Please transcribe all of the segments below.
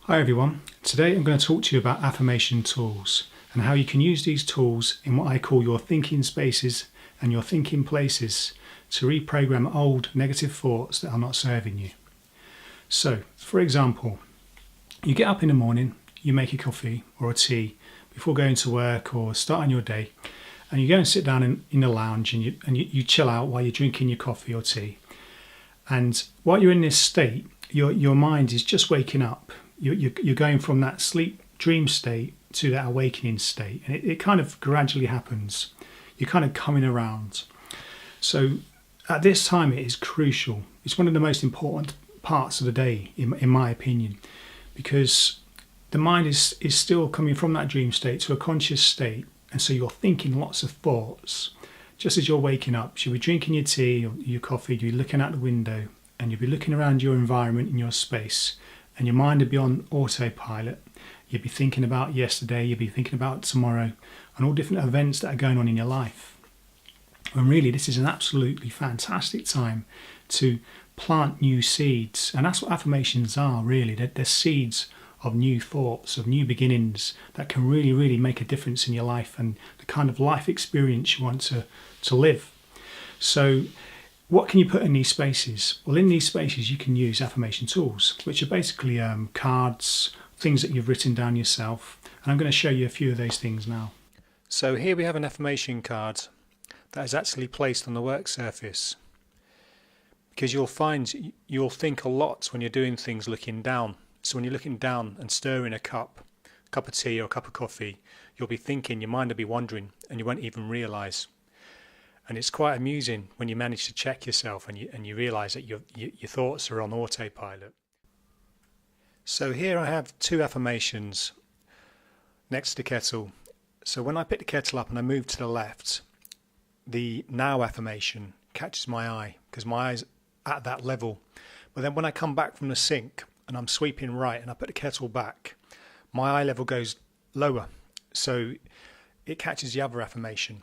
Hi everyone, today I'm going to talk to you about affirmation tools and how you can use these tools in what I call your thinking spaces and your thinking places to reprogram old negative thoughts that are not serving you. So, for example, you get up in the morning, you make a coffee or a tea before going to work or starting your day, and you go and sit down in the lounge and you chill out while you're drinking your coffee or tea. And while you're in this state, your mind is just waking up. You're going from that sleep dream state to that awakening state, and it kind of gradually happens. You're kind of coming around. So at this time, it is crucial. It's one of the most important parts of the day, in my opinion, because the mind is still coming from that dream state to a conscious state, and so you're thinking lots of thoughts. Just as you're waking up, you'll be drinking your tea or your coffee, you'll be looking out the window, and you'll be looking around your environment in your space, and your mind will be on autopilot. You'll be thinking about yesterday, you'll be thinking about tomorrow, and all different events that are going on in your life. And really, this is an absolutely fantastic time to plant new seeds. And that's what affirmations are, really. They're seeds of new thoughts, of new beginnings that can really, really make a difference in your life and the kind of life experience you want to live. So what can you put in these spaces? Well, in these spaces, you can use affirmation tools, which are basically cards, things that you've written down yourself. And I'm going to show you a few of those things now. So here we have an affirmation card that is actually placed on the work surface, because you'll find you'll think a lot when you're doing things looking down. So when you're looking down and stirring a cup of tea or a cup of coffee, you'll be thinking, your mind will be wandering, and you won't even realise. And it's quite amusing when you manage to check yourself and you realise that your thoughts are on autopilot. So here I have two affirmations next to the kettle. So when I pick the kettle up and I move to the left, the now affirmation catches my eye because my eye's at that level. But then when I come back from the sink and I'm sweeping right and I put the kettle back, my eye level goes lower. So it catches the other affirmation.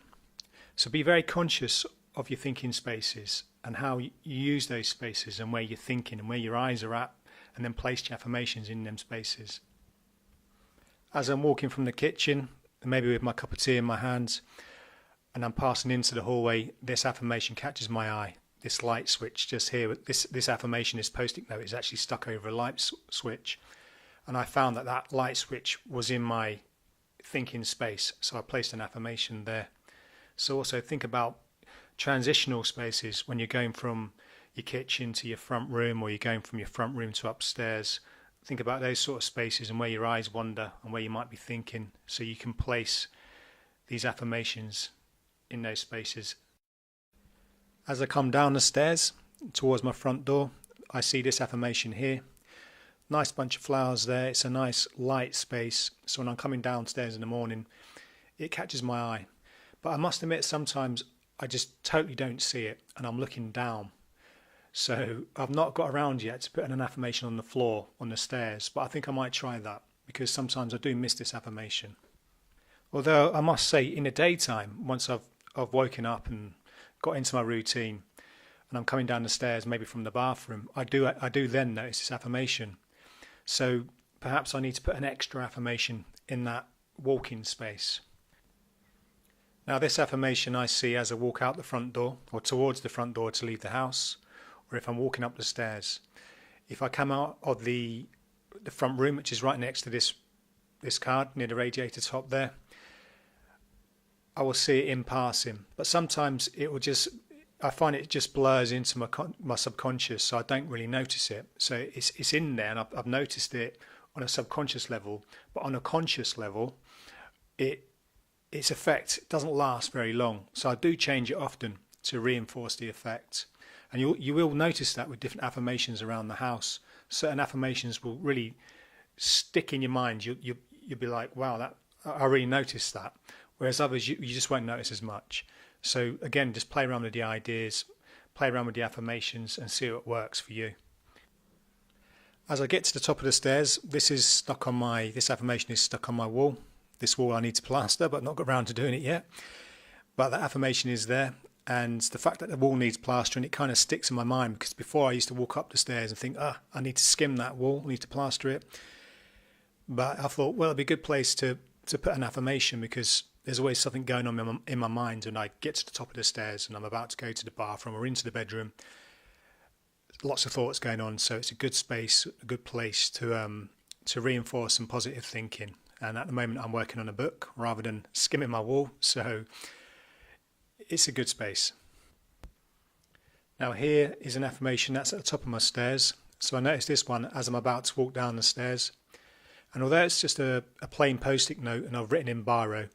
So be very conscious of your thinking spaces and how you use those spaces and where you're thinking and where your eyes are at, and then place your affirmations in them spaces. As I'm walking from the kitchen, maybe with my cup of tea in my hands, and I'm passing into the hallway, this affirmation catches my eye. This light switch just here, this affirmation, this post-it note is actually stuck over a light switch. And I found that light switch was in my thinking space, so I placed an affirmation there. So also think about transitional spaces when you're going from your kitchen to your front room, or you're going from your front room to upstairs. Think about those sort of spaces and where your eyes wander and where you might be thinking, so you can place these affirmations in those spaces. As I come down the stairs towards my front door, I see this affirmation here. Nice bunch of flowers there. It's a nice light space. So when I'm coming downstairs in the morning, it catches my eye. But I must admit, sometimes I just totally don't see it and I'm looking down. So I've not got around yet to putting an affirmation on the floor, on the stairs, but I think I might try that because sometimes I do miss this affirmation. Although I must say, in the daytime, once I've woken up and got into my routine and I'm coming down the stairs, maybe from the bathroom, I do then notice this affirmation. So perhaps I need to put an extra affirmation in that walking space. Now this affirmation I see as I walk out the front door or towards the front door to leave the house, or if I'm walking up the stairs. If I come out of the front room, which is right next to this card near the radiator top there, I will see it in passing. But sometimes I find it just blurs into my subconscious, so I don't really notice it. So it's in there, and I've noticed it on a subconscious level, but on a conscious level, its effect doesn't last very long. So I do change it often to reinforce the effect. And you will notice that with different affirmations around the house. Certain affirmations will really stick in your mind. You'll be like, wow, I really noticed that. Whereas others, you just won't notice as much. So again, just play around with the ideas, play around with the affirmations and see what works for you. As I get to the top of the stairs, this affirmation is stuck on my wall. This wall I need to plaster, but not got around to doing it yet. But that affirmation is there. And the fact that the wall needs plastering, it kind of sticks in my mind, because before I used to walk up the stairs and think, I need to skim that wall, I need to plaster it. But I thought, well, it'd be a good place to put an affirmation, because there's always something going on in my mind when I get to the top of the stairs and I'm about to go to the bathroom or into the bedroom. Lots of thoughts going on, so it's a good space, a good place to reinforce some positive thinking. And at the moment, I'm working on a book rather than skimming my wall, so it's a good space. Now here is an affirmation that's at the top of my stairs. So I noticed this one as I'm about to walk down the stairs. And although it's just a plain post-it note and I've written in biro,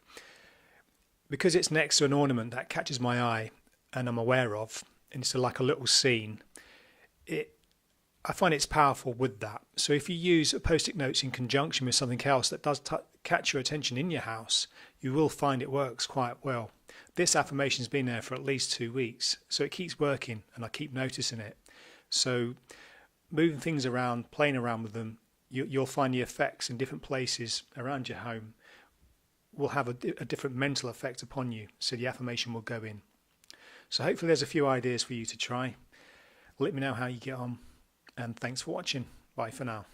because it's next to an ornament that catches my eye and I'm aware of, and it's like a little scene, I find it's powerful with that. So if you use post-it notes in conjunction with something else that does catch your attention in your house, you will find it works quite well. This affirmation's been there for at least 2 weeks, so it keeps working and I keep noticing it. So moving things around, playing around with them, you'll find the effects in different places around your home will have a different mental effect upon you, so the affirmation will go in. So hopefully there's a few ideas for you to try. Let me know how you get on, and thanks for watching. Bye for now.